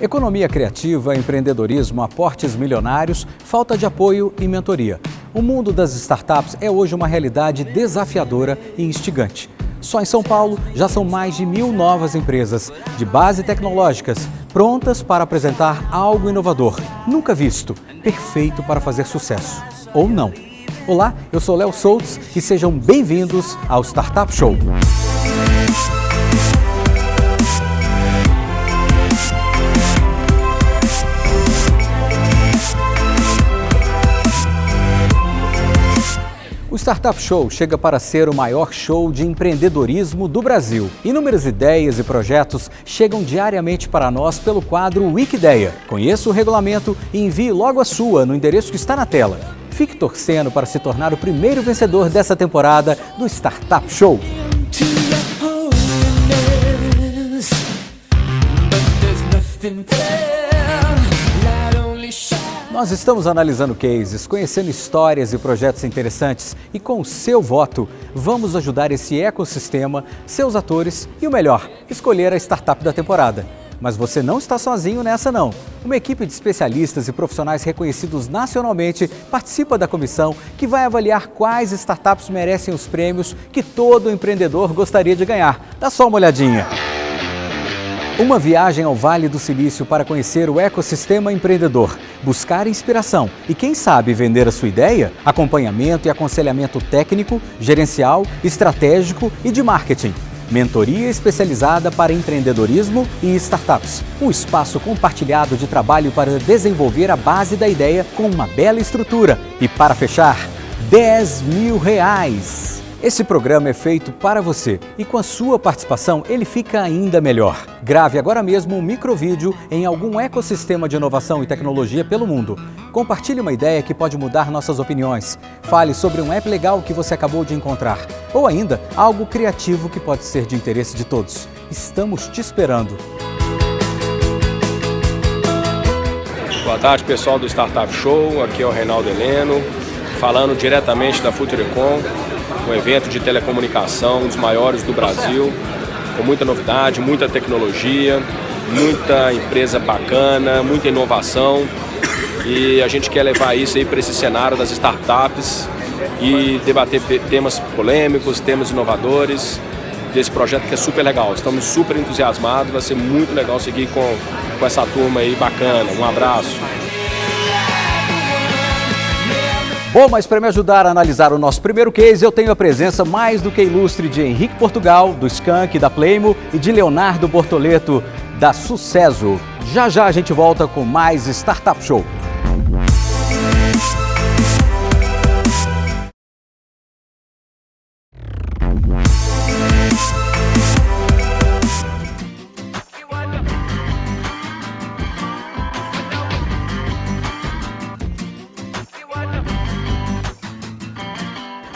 Economia criativa, empreendedorismo, aportes milionários, falta de apoio e mentoria. O mundo das startups é hoje uma realidade desafiadora e instigante. Só em São Paulo já são mais de 1.000 novas empresas de base tecnológicas prontas para apresentar algo inovador, nunca visto, perfeito para fazer sucesso. Ou não. Olá, eu sou Léo Soltz e sejam bem-vindos ao Startup Show. O Startup Show chega para ser o maior show de empreendedorismo do Brasil. Inúmeras ideias e projetos chegam diariamente para nós pelo quadro Wikideia. Conheça o regulamento e envie logo a sua no endereço que está na tela. Fique torcendo para se tornar o primeiro vencedor dessa temporada do Startup Show. Nós estamos analisando cases, conhecendo histórias e projetos interessantes e com o seu voto, vamos ajudar esse ecossistema, seus atores e o melhor, escolher a startup da temporada. Mas você não está sozinho nessa não. Uma equipe de especialistas e profissionais reconhecidos nacionalmente participa da comissão que vai avaliar quais startups merecem os prêmios que todo empreendedor gostaria de ganhar. Dá só uma olhadinha. Uma viagem ao Vale do Silício para conhecer o ecossistema empreendedor, buscar inspiração e, quem sabe, vender a sua ideia? Acompanhamento e aconselhamento técnico, gerencial, estratégico e de marketing. Mentoria especializada para empreendedorismo e startups. Um espaço compartilhado de trabalho para desenvolver a base da ideia com uma bela estrutura. E para fechar, R$10.000. Esse programa é feito para você e com a sua participação ele fica ainda melhor. Grave agora mesmo um microvídeo em algum ecossistema de inovação e tecnologia pelo mundo. Compartilhe uma ideia que pode mudar nossas opiniões. Fale sobre um app legal que você acabou de encontrar. Ou ainda, algo criativo que pode ser de interesse de todos. Estamos te esperando. Boa tarde, pessoal do Startup Show. Aqui é o Reinaldo Heleno, falando diretamente da Futurecom. Um evento de telecomunicação, um dos maiores do Brasil, com muita novidade, muita tecnologia, muita empresa bacana, muita inovação. E a gente quer levar isso aí para esse cenário das startups e debater temas polêmicos, temas inovadores desse projeto que é super legal. Estamos super entusiasmados, vai ser muito legal seguir com essa turma aí bacana. Um abraço. Bom, mas para me ajudar a analisar o nosso primeiro case, eu tenho a presença mais do que ilustre de Henrique Portugal, do Skank, da Playmo, e de Leonardo Bortoleto, da Sucesso. Já já a gente volta com mais Startup Show.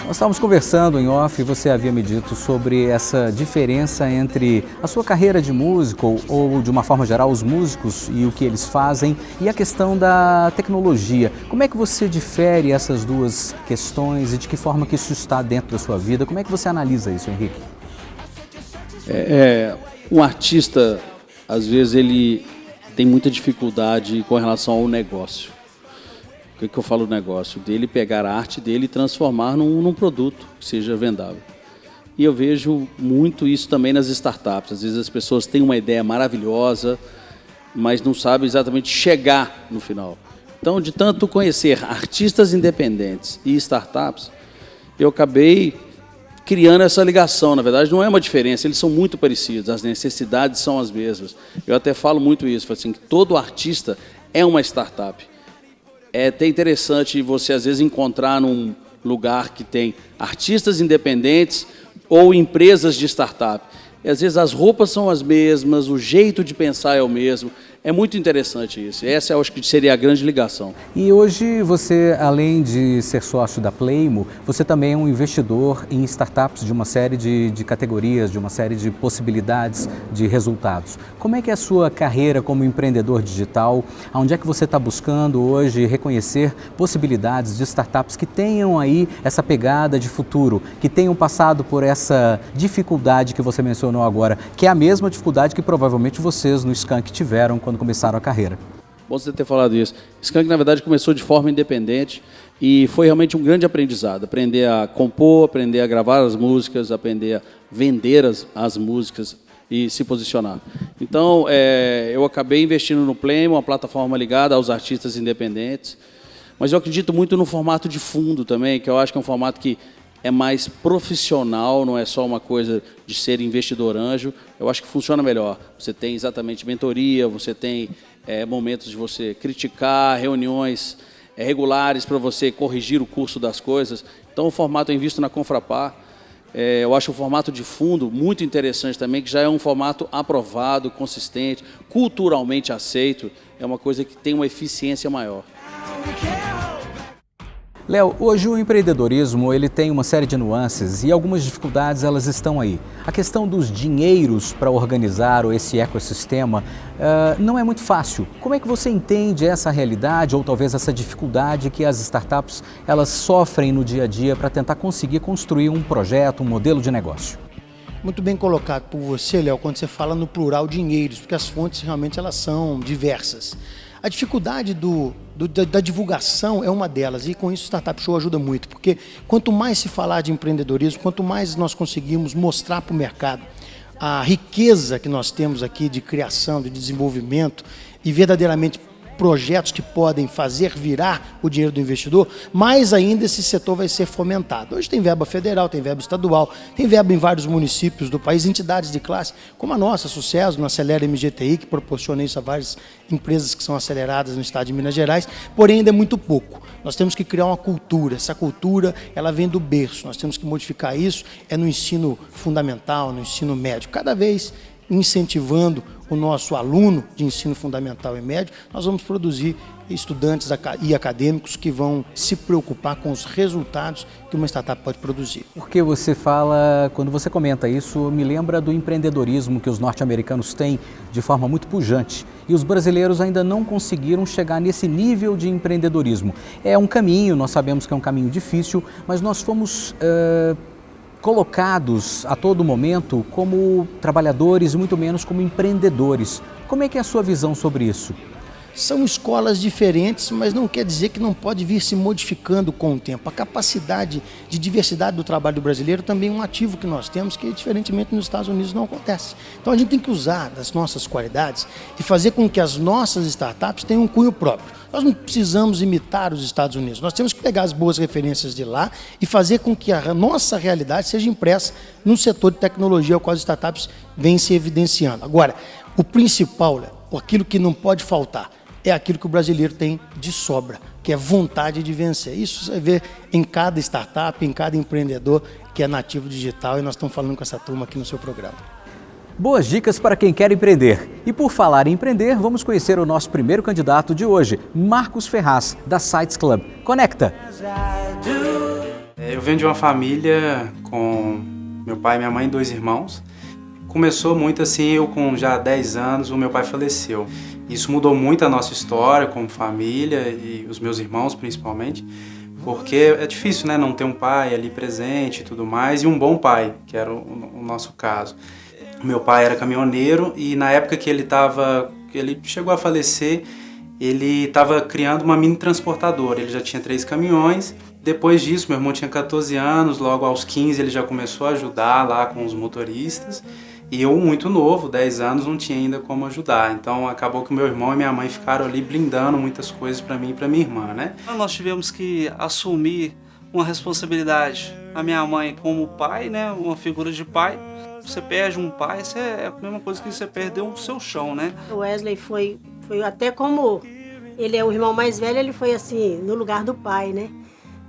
Nós estávamos conversando em off e você havia me dito sobre essa diferença entre a sua carreira de músico ou, de uma forma geral, os músicos e o que eles fazem e a questão da tecnologia. Como é que você difere essas duas questões e de que forma que isso está dentro da sua vida? Como é que você analisa isso, Henrique? Um artista, às vezes, ele tem muita dificuldade com relação ao negócio. O que eu falo do negócio? Dele pegar a arte dele e transformar num produto que seja vendável. E eu vejo muito isso também nas startups. Às vezes as pessoas têm uma ideia maravilhosa, mas não sabem exatamente chegar no final. Então, de tanto conhecer artistas independentes e startups, eu acabei criando essa ligação. Na verdade, não é uma diferença, eles são muito parecidos, as necessidades são as mesmas. Eu até falo muito isso, falo assim, que todo artista é uma startup. É até interessante você, às vezes, encontrar num lugar que tem artistas independentes ou empresas de startup. E, às vezes, as roupas são as mesmas, o jeito de pensar é o mesmo. É muito interessante isso. Essa eu acho que seria a grande ligação. E hoje você, além de ser sócio da Playmo, você também é um investidor em startups de uma série de categorias, de uma série de possibilidades de resultados. Como é que é a sua carreira como empreendedor digital? Onde é que você está buscando hoje reconhecer possibilidades de startups que tenham aí essa pegada de futuro, que tenham passado por essa dificuldade que você mencionou agora, que é a mesma dificuldade que provavelmente vocês no Skank tiveram quando quando começaram a carreira. Bom você ter falado isso. Skank, na verdade, começou de forma independente e foi realmente um grande aprendizado. Aprender a compor, aprender a gravar as músicas, aprender a vender as músicas e se posicionar. Então, eu acabei investindo no Play, uma plataforma ligada aos artistas independentes, mas eu acredito muito no formato de fundo também, que eu acho que é um formato que é mais profissional, não é só uma coisa de ser investidor anjo. Eu acho que funciona melhor. Você tem exatamente mentoria, você tem momentos de você criticar, reuniões regulares para você corrigir o curso das coisas. Então, o formato eu invisto na Confrapar. Eu acho o formato de fundo muito interessante também, que já é um formato aprovado, consistente, culturalmente aceito. É uma coisa que tem uma eficiência maior. Léo, hoje o empreendedorismo ele tem uma série de nuances e algumas dificuldades elas estão aí. A questão dos dinheiros para organizar esse ecossistema não é muito fácil. Como é que você entende essa realidade ou talvez essa dificuldade que as startups elas sofrem no dia a dia para tentar conseguir construir um projeto, um modelo de negócio? Muito bem colocado por você, Léo, quando você fala no plural dinheiros, porque as fontes realmente elas são diversas. A dificuldade da divulgação é uma delas e com isso o Startup Show ajuda muito, porque quanto mais se falar de empreendedorismo, quanto mais nós conseguimos mostrar para o mercado a riqueza que nós temos aqui de criação, de desenvolvimento e verdadeiramente projetos que podem fazer virar o dinheiro do investidor, mais ainda esse setor vai ser fomentado. Hoje tem verba federal, tem verba estadual, tem verba em vários municípios do país, entidades de classe, como a nossa, Sucesso, no Acelera MGTI, que proporciona isso a várias empresas que são aceleradas no estado de Minas Gerais, porém ainda é muito pouco. Nós temos que criar uma cultura, essa cultura ela vem do berço, nós temos que modificar isso, no ensino fundamental, no ensino médio, cada vez incentivando o nosso aluno de ensino fundamental e médio, nós vamos produzir estudantes e acadêmicos que vão se preocupar com os resultados que uma startup pode produzir. Porque você fala, quando você comenta isso, me lembra do empreendedorismo que os norte-americanos têm de forma muito pujante e os brasileiros ainda não conseguiram chegar nesse nível de empreendedorismo. É um caminho, nós sabemos que é um caminho difícil, mas nós fomos colocados a todo momento como trabalhadores e muito menos como empreendedores. Como é que é a sua visão sobre isso? São escolas diferentes, mas não quer dizer que não pode vir se modificando com o tempo. A capacidade de diversidade do trabalho do brasileiro também é um ativo que nós temos que, diferentemente, nos Estados Unidos não acontece. Então a gente tem que usar das nossas qualidades e fazer com que as nossas startups tenham um cunho próprio. Nós não precisamos imitar os Estados Unidos, nós temos que pegar as boas referências de lá e fazer com que a nossa realidade seja impressa no setor de tecnologia ao qual as startups vêm se evidenciando. Agora, o principal, aquilo que não pode faltar, é aquilo que o brasileiro tem de sobra, que é vontade de vencer. Isso você vê em cada startup, em cada empreendedor que é nativo digital e nós estamos falando com essa turma aqui no seu programa. Boas dicas para quem quer empreender. E por falar em empreender, vamos conhecer o nosso primeiro candidato de hoje, Marcos Ferraz, da Sites Club. Conecta! Eu venho de uma família com meu pai, minha mãe e 2 irmãos. Começou muito assim, eu com já 10 anos, o meu pai faleceu. Isso mudou muito a nossa história como família e os meus irmãos principalmente, porque é difícil, né, não ter um pai ali presente e tudo mais, e um bom pai, que era o nosso caso. O meu pai era caminhoneiro e na época que ele chegou a falecer, ele estava criando uma mini transportadora, ele já tinha 3 caminhões. Depois disso, meu irmão tinha 14 anos, logo aos 15 ele já começou a ajudar lá com os motoristas. E eu, muito novo, 10 anos, não tinha ainda como ajudar. Então acabou que meu irmão e minha mãe ficaram ali blindando muitas coisas para mim e para minha irmã, né? Nós tivemos que assumir uma responsabilidade. A minha mãe como pai, né, uma figura de pai. Você perde um pai, é a mesma coisa que você perdeu o seu chão, né? O Wesley foi até como ele é o irmão mais velho, ele foi assim, no lugar do pai, né?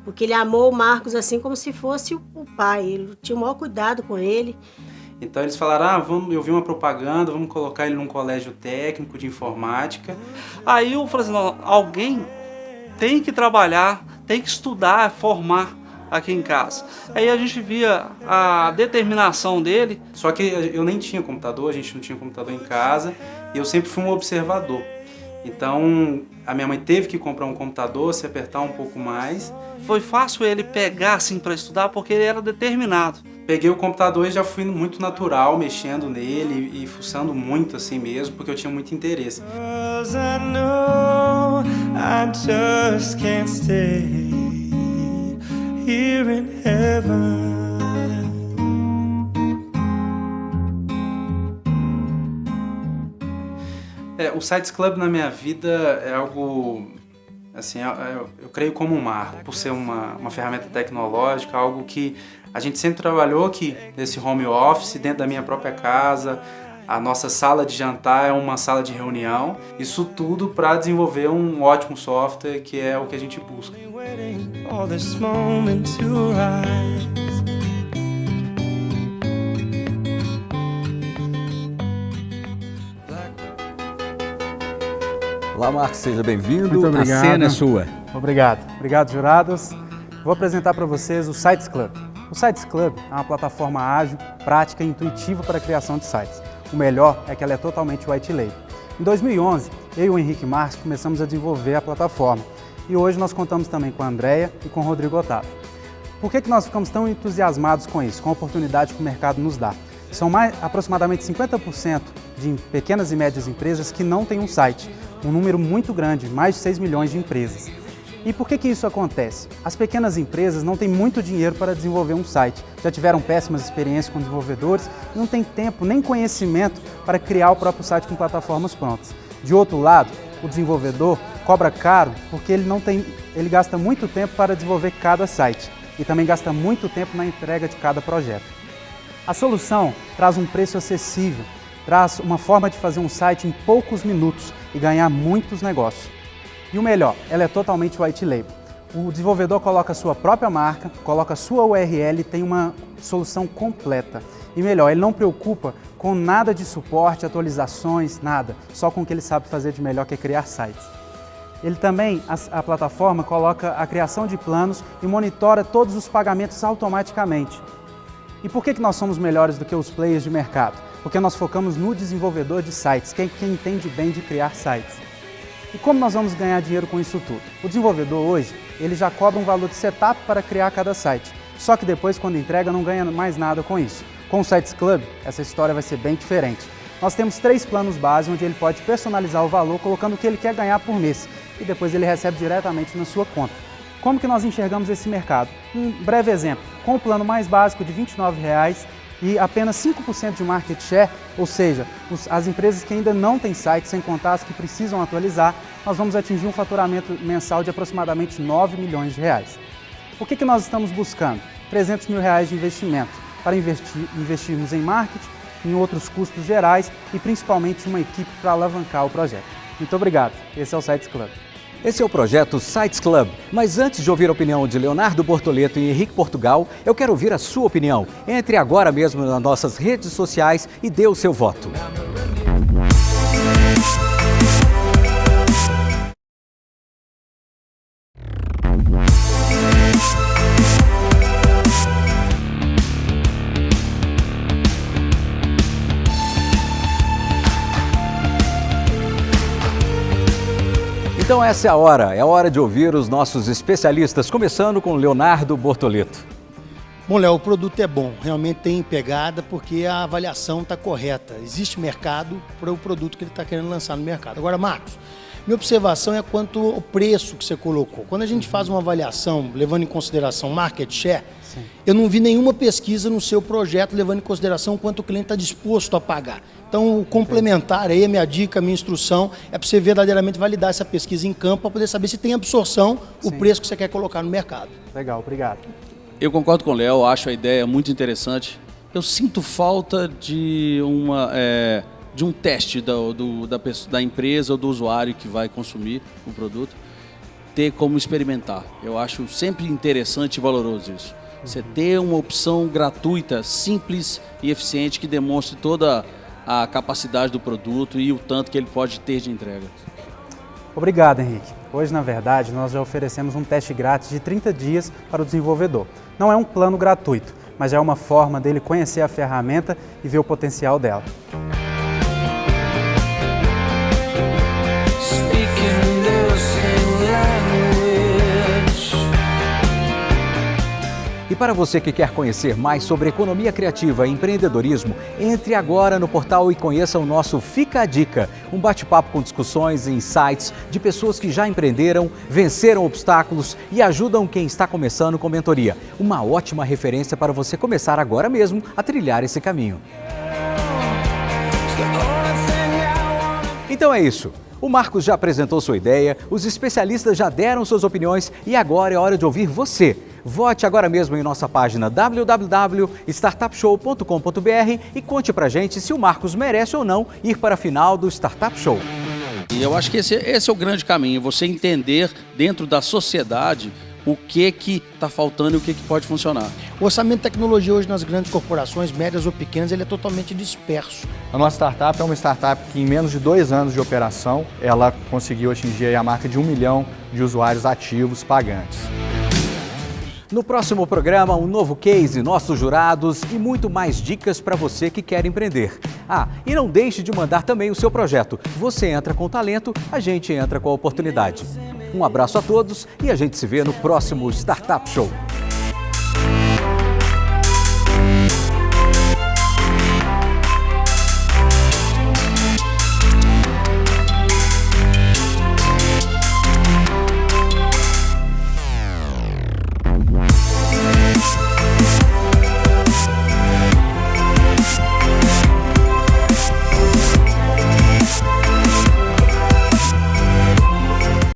Porque ele amou o Marcos assim como se fosse o pai. Ele tinha o maior cuidado com ele. Então eles falaram, eu vi uma propaganda, vamos colocar ele num colégio técnico de informática. Aí eu falei assim, não, alguém tem que trabalhar, tem que estudar, formar aqui em casa. Aí a gente via a determinação dele. Só que eu nem tinha computador, a gente não tinha computador em casa, e eu sempre fui um observador. Então a minha mãe teve que comprar um computador, se apertar um pouco mais. Foi fácil ele pegar assim para estudar porque ele era determinado. peguei o computador e já fui muito natural, mexendo nele e fuçando muito assim mesmo, porque eu tinha muito interesse. O Sites Club na minha vida é algo, assim, eu creio como um marco, por ser uma ferramenta tecnológica, algo que a gente sempre trabalhou aqui, nesse home office, dentro da minha própria casa. A nossa sala de jantar é uma sala de reunião. Isso tudo para desenvolver um ótimo software, que é o que a gente busca. Olá, Marcos, seja bem-vindo. Muito obrigado. A cena é sua. Obrigado. Obrigado, jurados. Vou apresentar para vocês o Sites Club. O Sites Club é uma plataforma ágil, prática e intuitiva para a criação de sites. O melhor é que ela é totalmente white label. Em 2011, eu e o Henrique Marques começamos a desenvolver a plataforma. E hoje nós contamos também com a Andrea e com o Rodrigo Otávio. Por que nós ficamos tão entusiasmados com isso, com a oportunidade que o mercado nos dá? São aproximadamente 50% de pequenas e médias empresas que não têm um site. Um número muito grande, mais de 6 milhões de empresas. E por que isso acontece? As pequenas empresas não têm muito dinheiro para desenvolver um site, já tiveram péssimas experiências com desenvolvedores e não têm tempo nem conhecimento para criar o próprio site com plataformas prontas. De outro lado, o desenvolvedor cobra caro porque ele gasta muito tempo para desenvolver cada site e também gasta muito tempo na entrega de cada projeto. A solução traz um preço acessível, traz uma forma de fazer um site em poucos minutos e ganhar muitos negócios. E o melhor, ela é totalmente white label. O desenvolvedor coloca a sua própria marca, coloca a sua URL e tem uma solução completa. E melhor, ele não preocupa com nada de suporte, atualizações, nada. Só com o que ele sabe fazer de melhor, que é criar sites. Ele também, a plataforma, coloca a criação de planos e monitora todos os pagamentos automaticamente. E por que nós somos melhores do que os players de mercado? Porque nós focamos no desenvolvedor de sites, quem entende bem de criar sites. E como nós vamos ganhar dinheiro com isso tudo? O desenvolvedor hoje, ele já cobra um valor de setup para criar cada site. Só que depois, quando entrega, não ganha mais nada com isso. Com o Sites Club, essa história vai ser bem diferente. Nós temos 3 planos base, onde ele pode personalizar o valor, colocando o que ele quer ganhar por mês. E depois ele recebe diretamente na sua conta. Como que nós enxergamos esse mercado? Um breve exemplo. Com o plano mais básico de R$ 29,00, e apenas 5% de market share, ou seja, as empresas que ainda não têm site, sem contar as que precisam atualizar, nós vamos atingir um faturamento mensal de aproximadamente R$ 9 milhões. O que nós estamos buscando? R$ 300 mil de investimento para investirmos em marketing, em outros custos gerais e principalmente uma equipe para alavancar o projeto. Muito obrigado. Esse é o Sites Club. Esse é o projeto Sites Club, mas antes de ouvir a opinião de Leonardo Bortoleto e Henrique Portugal, eu quero ouvir a sua opinião. Entre agora mesmo nas nossas redes sociais e dê o seu voto. Então essa é a hora de ouvir os nossos especialistas, começando com Leonardo Bortoleto. Bom, Léo, o produto é bom, realmente tem pegada porque a avaliação está correta. Existe mercado para o produto que ele está querendo lançar no mercado. Agora, Marcos, minha observação é quanto ao preço que você colocou. Quando a gente faz uma avaliação levando em consideração market share, eu não vi nenhuma pesquisa no seu projeto levando em consideração quanto o cliente está disposto a pagar. Então, o complementar aí, a minha dica, a minha instrução, é para você verdadeiramente validar essa pesquisa em campo para poder saber se tem absorção o preço que você quer colocar no mercado. Legal, obrigado. Eu concordo com o Léo, acho a ideia muito interessante. Eu sinto falta de um teste da empresa ou do usuário que vai consumir o produto, ter como experimentar. Eu acho sempre interessante e valoroso isso. Você ter uma opção gratuita, simples e eficiente que demonstre toda a capacidade do produto e o tanto que ele pode ter de entrega. Obrigado, Henrique. Hoje, na verdade, nós já oferecemos um teste grátis de 30 dias para o desenvolvedor. Não é um plano gratuito, mas é uma forma dele conhecer a ferramenta e ver o potencial dela. E para você que quer conhecer mais sobre economia criativa e empreendedorismo, entre agora no portal e conheça o nosso Fica a Dica, um bate-papo com discussões e insights de pessoas que já empreenderam, venceram obstáculos e ajudam quem está começando com mentoria. Uma ótima referência para você começar agora mesmo a trilhar esse caminho. Então é isso. O Marcos já apresentou sua ideia, os especialistas já deram suas opiniões e agora é hora de ouvir você. Vote agora mesmo em nossa página www.startupshow.com.br e conte pra gente se o Marcos merece ou não ir para a final do Startup Show. E eu acho que esse é o grande caminho, você entender dentro da sociedade o que está faltando e o que pode funcionar. O orçamento de tecnologia hoje nas grandes corporações, médias ou pequenas, ele é totalmente disperso. A nossa startup é uma startup que em menos de 2 anos de operação, ela conseguiu atingir a marca de 1 milhão de usuários ativos pagantes. No próximo programa, um novo case, nossos jurados e muito mais dicas para você que quer empreender. Ah, e não deixe de mandar também o seu projeto. Você entra com talento, a gente entra com a oportunidade. Um abraço a todos e a gente se vê no próximo Startup Show.